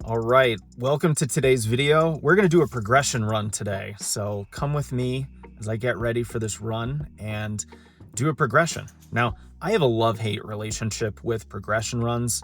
All right, welcome to today's video. We're gonna do a progression run today. So come with me as I get ready for this run and do a progression. Now, I have a love-hate relationship with progression runs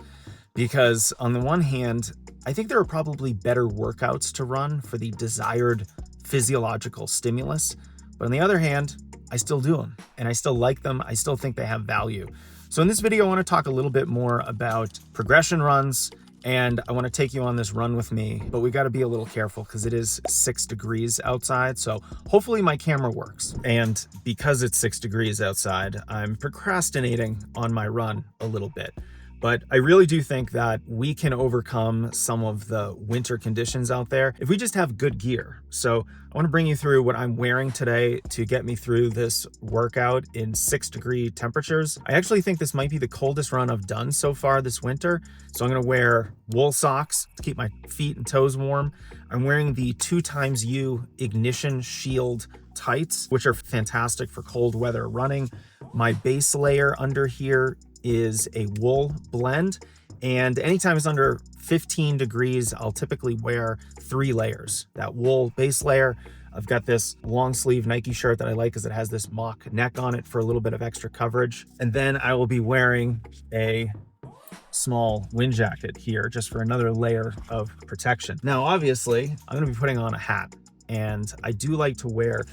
because on the one hand, I think there are probably better workouts to run for the desired physiological stimulus. But on the other hand, I still do them and I still like them. I still think they have value. So in this video, I wanna talk a little bit more about progression runs, and I want to take you on this run with me, but we got to be a little careful because it is 6 degrees outside. So hopefully my camera works. And because it's 6 degrees outside, I'm procrastinating on my run a little bit. But I really do think that we can overcome some of the winter conditions out there if we just have good gear. So I want to bring you through what I'm wearing today to get me through this workout in 6-degree temperatures. I actually think this might be the coldest run I've done so far this winter. So I'm going to wear wool socks to keep my feet and toes warm. I'm wearing the 2XU Ignition Shield tights, which are fantastic for cold weather running. My base layer under here is a wool blend, and anytime it's under 15 degrees, I'll typically wear 3 layers. That wool base layer, I've got this long sleeve Nike shirt that I like because it has this mock neck on it for a little bit of extra coverage. And then I will be wearing a small wind jacket here just for another layer of protection. Now, obviously, I'm gonna be putting on a hat, and I do like to wear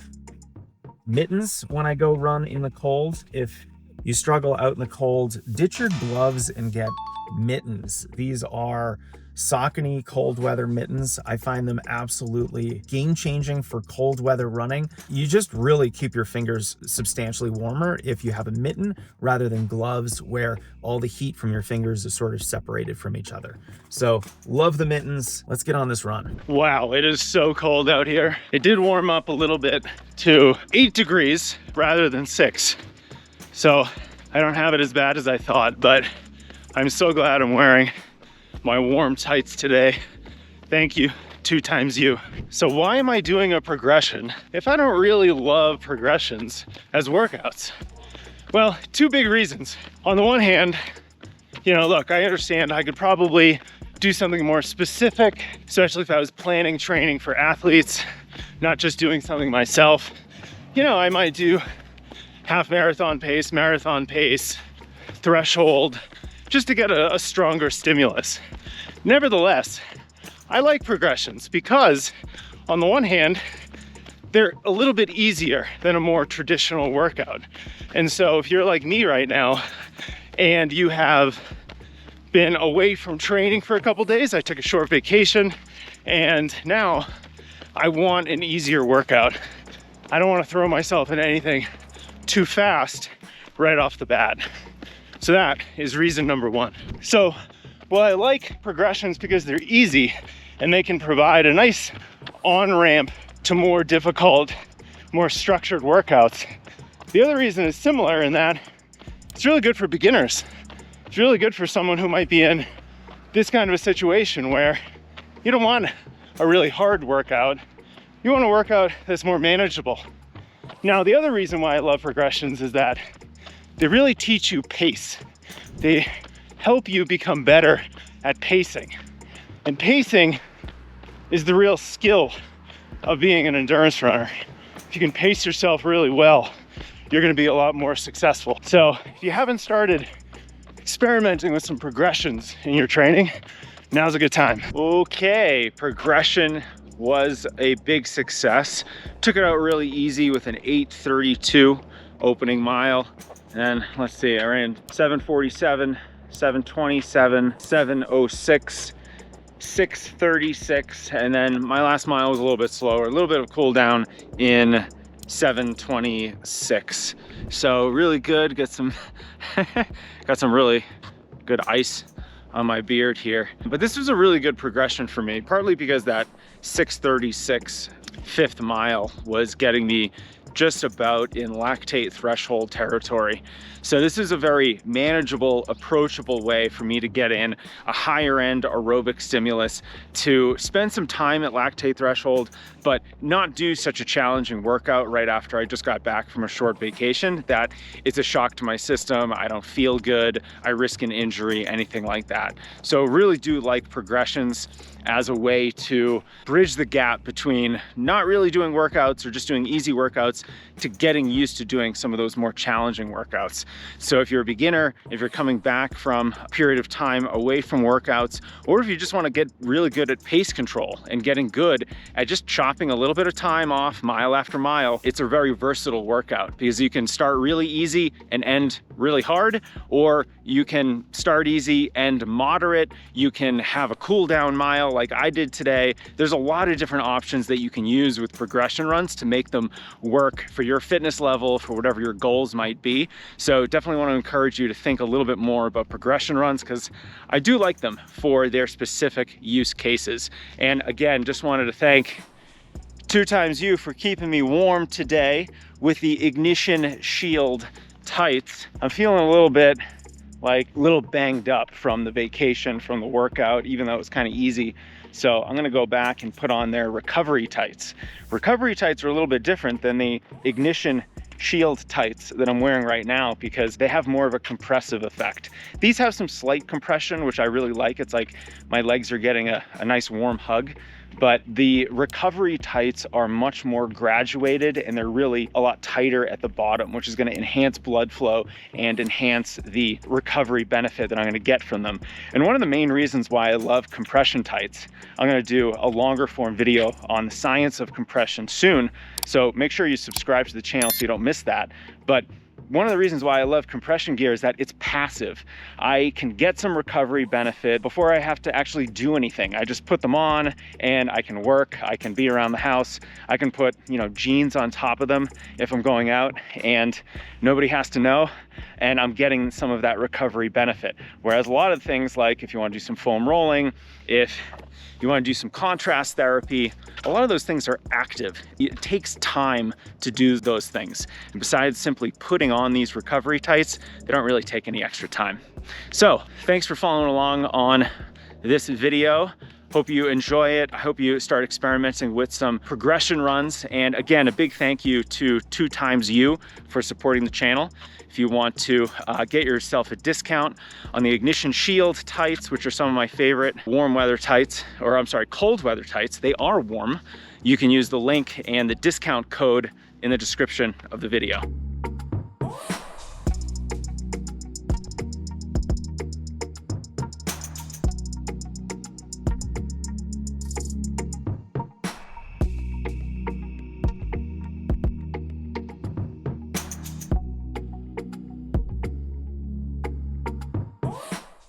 mittens when I go run in the cold. If you struggle out in the cold, ditch your gloves and get mittens. These are Saucony cold weather mittens. I find them absolutely game-changing for cold weather running. You just really keep your fingers substantially warmer if you have a mitten rather than gloves where all the heat from your fingers is sort of separated from each other. So love the mittens. Let's get on this run. Wow, it is so cold out here. It did warm up a little bit to 8 degrees rather than 6. So I don't have it as bad as I thought, but I'm so glad I'm wearing my warm tights today. Thank you, 2XU. So why am I doing a progression if I don't really love progressions as workouts? Well, 2 big reasons. On the one hand, look, I understand I could probably do something more specific, especially if I was planning training for athletes, not just doing something myself. I might do half marathon pace, threshold, just to get a stronger stimulus. Nevertheless, I like progressions because on the one hand, they're a little bit easier than a more traditional workout. And so if you're like me right now and you have been away from training for a couple days, I took a short vacation and now I want an easier workout. I don't want to throw myself in anything too fast right off the bat. So that is reason number 1. So, well, I like progressions because they're easy and they can provide a nice on-ramp to more difficult, more structured workouts. The other reason is similar in that it's really good for beginners. It's really good for someone who might be in this kind of a situation where you don't want a really hard workout. You want a workout that's more manageable. Now, the other reason why I love progressions is that they really teach you pace. They help you become better at pacing. And pacing is the real skill of being an endurance runner. If you can pace yourself really well, you're gonna be a lot more successful. So if you haven't started experimenting with some progressions in your training, now's a good time. Okay, progression was a big success. Took it out really easy with an 8:32 opening mile. And let's see, I ran 7:47, 7:27, 7:06, 6:36, and then my last mile was a little bit slower, a little bit of cool down in 7:26. So really good, got some really good ice on my beard here. But this was a really good progression for me, partly because that 6:36 fifth mile was getting me just about in lactate threshold territory. So this is a very manageable, approachable way for me to get in a higher end aerobic stimulus, to spend some time at lactate threshold, but not do such a challenging workout right after I just got back from a short vacation that it's a shock to my system, I don't feel good, I risk an injury, anything like that. So really do like progressions as a way to bridge the gap between not really doing workouts or just doing easy workouts to getting used to doing some of those more challenging workouts. So if you're a beginner, if you're coming back from a period of time away from workouts, or if you just want to get really good at pace control and getting good at just chopping a little bit of time off mile after mile, it's a very versatile workout because you can start really easy and end really hard, or you can start easy and moderate. You can have a cool down mile like I did today. There's a lot of different options that you can use with progression runs to make them work for your fitness level, for whatever your goals might be. So definitely want to encourage you to think a little bit more about progression runs, because I do like them for their specific use cases. And again, just wanted to thank 2XU for keeping me warm today with the Ignition Shield tights. I'm feeling a little bit banged up from the vacation, from the workout, even though it was kind of easy. So I'm gonna go back and put on their recovery tights. Recovery tights are a little bit different than the Ignition Shield tights that I'm wearing right now because they have more of a compressive effect. These have some slight compression, which I really like. It's like my legs are getting a nice warm hug. But the recovery tights are much more graduated and they're really a lot tighter at the bottom, which is going to enhance blood flow and enhance the recovery benefit that I'm going to get from them. And one of the main reasons why I love compression tights, I'm going to do a longer form video on the science of compression soon. So make sure you subscribe to the channel so you don't miss that. But one of the reasons why I love compression gear is that it's passive. I can get some recovery benefit before I have to actually do anything. I just put them on and I can work, I can be around the house, I can put, jeans on top of them if I'm going out and nobody has to know, and I'm getting some of that recovery benefit. Whereas a lot of things, like if you want to do some foam rolling, if you want to do some contrast therapy, a lot of those things are active. It takes time to do those things. And besides simply putting on these recovery tights, they don't really take any extra time. So thanks for following along on this video. Hope you enjoy it. I hope you start experimenting with some progression runs. And again, a big thank you to 2XU for supporting the channel. If you want to get yourself a discount on the Ignition Shield tights, which are some of my favorite warm weather tights, or I'm sorry, cold weather tights, they are warm. You can use the link and the discount code in the description of the video.